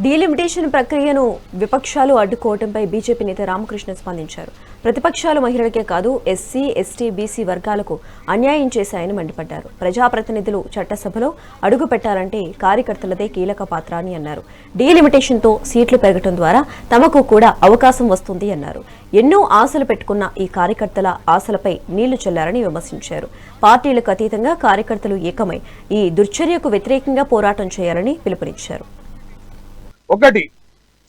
Delimitation ప్రక్రియను విపక్షాలు అడ్డుకోవడంపై BJP నేత రామకృష్ణ స్పందించారు. ప్రతిపక్షాలు మహిళలకే కాదు ఎస్సీ, ఎస్టీ, బీసీ వర్గాలకు అన్యాయం చేశాయని మండిపడ్డారు. ప్రజాప్రతినిధులు చట్టసభలో అడుగు పెట్టాలంటే కార్యకర్తలదే కీలక పాత్ర అని అన్నారు. డీలిమిటేషన్తో సీట్లు పెరగడం ద్వారా తమకు కూడా అవకాశం వస్తుంది అన్నారు. ఎన్నో ఆశలు పెట్టుకున్న ఈ కార్యకర్తల ఆశలపై నీళ్లు చల్లారని విమర్శించారు. పార్టీలకు అతీతంగా కార్యకర్తలు ఏకమై ఈ దుర్చర్యకు వ్యతిరేకంగా పోరాటం చేయాలని పిలుపునిచ్చారు. ఒకటి,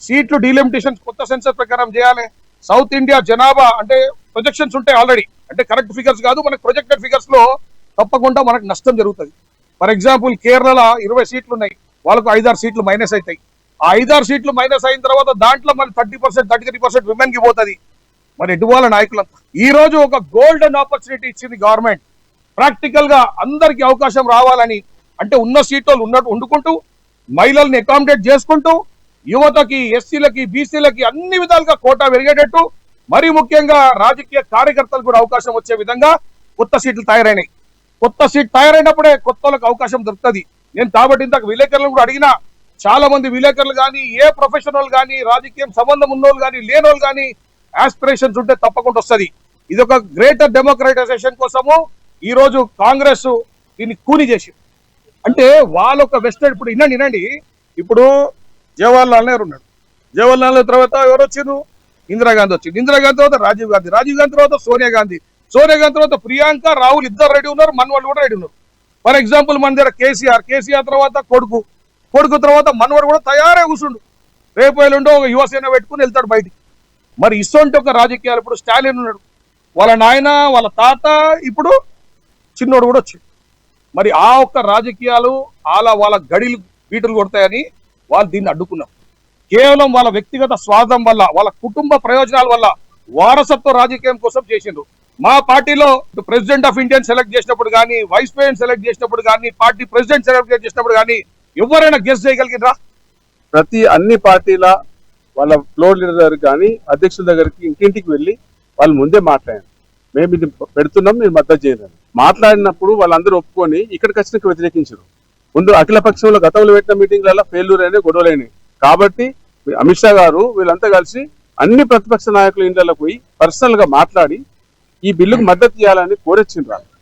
సీట్లు డీలిమిటేషన్ కొత్త సెన్సస్ ప్రకారం చేయాలి. సౌత్ ఇండియా జనాభా అంటే ప్రొజెక్షన్స్ ఉంటాయి ఆల్రెడీ, అంటే కరెక్ట్ ఫిగర్స్ కాదు, మనకు ప్రొజెక్టెడ్ ఫిగర్స్ లో తప్పకుండా మనకు నష్టం జరుగుతుంది. ఫర్ ఎగ్జాంపుల్ కేరళలో 20 సీట్లు ఉన్నాయి, వాళ్ళకు 5-6 సీట్లు మైనస్ అవుతాయి. ఆ 5-6 సీట్లు మైనస్ అయిన తర్వాత దాంట్లో మరి 30%, 33% విమెన్ కి పోతుంది. మరి ఎటువాళ్ళ నాయకులంతా ఈ రోజు ఒక గోల్డెన్ ఆపర్చునిటీ ఇచ్చింది గవర్నమెంట్. ప్రాక్టికల్ గా అందరికి అవకాశం రావాలని, అంటే ఉన్న సీట్లు ఉన్నట్టు వండుకుంటూ మహిళల్ని అకామిడేట్ చేసుకుంటూ యువతకి, ఎస్సీలకి, బీసీలకి అన్ని విధాలుగా కోటా పెరిగేటట్టు, మరీ ముఖ్యంగా రాజకీయ కార్యకర్తలకు కూడా అవకాశం వచ్చే విధంగా కొత్త సీట్లు తయారైనాయి. కొత్త సీట్ తయారైనప్పుడే కొత్త వాళ్ళకి అవకాశం దొరుకుతుంది. నేను కాబట్టి ఇంతకు విలేకరులను కూడా అడిగినా, చాలా మంది విలేకరులు కానీ, ఏ ప్రొఫెషనల్ కానీ, రాజకీయం సంబంధం ఉన్నోళ్ళు కానీ, లేని వాళ్ళు కానీ ఆస్పిరేషన్స్ ఉంటే తప్పకుండా వస్తుంది. ఇది ఒక గ్రేటర్ డెమోక్రటైజేషన్ కోసము ఈ రోజు కాంగ్రెస్ దీన్ని కూని చేసి, అంటే వాళ్ళొక వెస్టర్న్, ఇప్పుడు వినండి, ఇప్పుడు జవహర్లాల్ నెహ్రూ ఉన్నాడు. జవహర్లాల్ నెహ్రూ తర్వాత ఎవరు వచ్చారు? ఇందిరాగాంధీ వచ్చింది. ఇందిరాగాంధీ తర్వాత రాజీవ్ గాంధీ, రాజీవ్ గాంధీ తర్వాత సోనియా గాంధీ, సోనియా గాంధీ తర్వాత ప్రియాంక, రాహుల్ ఇద్దరు రెడీ ఉన్నారు, మనవాళ్ళు కూడా రెడీ ఉన్నారు. ఫర్ ఎగ్జాంపుల్ మన దగ్గర కేసీఆర్ తర్వాత కొడుకు తర్వాత మనవాడు కూడా తయారే కూర్చుండు. రేపు ఎల్లుండో ఒక యువసేన పెట్టుకుని వెళ్తాడు బయటికి. మరి ఇసొంటి ఒక రాజకీయాలు, ఇప్పుడు స్టాలిన్ ఉన్నాడు, వాళ్ళ నాయన, వాళ్ళ తాత, ఇప్పుడు చిన్నోడు కూడా వచ్చాడు. మరి ఆ ఒక్క రాజకీయాలు వాళ్ళ గడిలు బీటలు కొడతాయని వాళ్ళు దీన్ని అడ్డుకున్నారు. కేవలం వాళ్ళ వ్యక్తిగత స్వార్థం వల్ల, వాళ్ళ కుటుంబ ప్రయోజనాల వల్ల వారసత్వ రాజకీయం కోసం చేసిండ్రు. మా పార్టీలో ప్రెసిడెంట్ ఆఫ్ ఇండియా సెలెక్ట్ చేసినప్పుడు కానీ, వైస్ ప్రెసిడెంట్ సెలెక్ట్ చేసినప్పుడు కానీ, పార్టీ ప్రెసిడెంట్ సెలెక్ట్ చేసినప్పుడు కానీ ఎవరైనా గెస్ చేయగలిగినరా? అన్ని పార్టీల వాళ్ళ ఫ్లోర్ లీడర్ దగ్గరికి కానీ, అధ్యక్షుల దగ్గరికి ఇంటింటికి వెళ్ళి వాళ్ళు ముందే మాట్లాడారు, మేము ఇది పెడుతున్నాం, మీరు మద్దతు చేయండి. మాట్లాడినప్పుడు వాళ్ళందరూ ఒప్పుకొని ఇక్కడికి వచ్చినాక వ్యతిరేకించారు. ముందు అఖిల పక్షంలో గతంలో పెట్టిన మీటింగ్లలో ఫెయిల్యూర్ అయినా గొడవలైనవి. కాబట్టి అమిత్ షా గారు వీళ్ళంతా కలిసి అన్ని ప్రతిపక్ష నాయకుల ఇండ్లలో పోయి పర్సనల్ గా మాట్లాడి ఈ బిల్లుకు మద్దతు చేయాలని కోరొచ్చిండ్రు.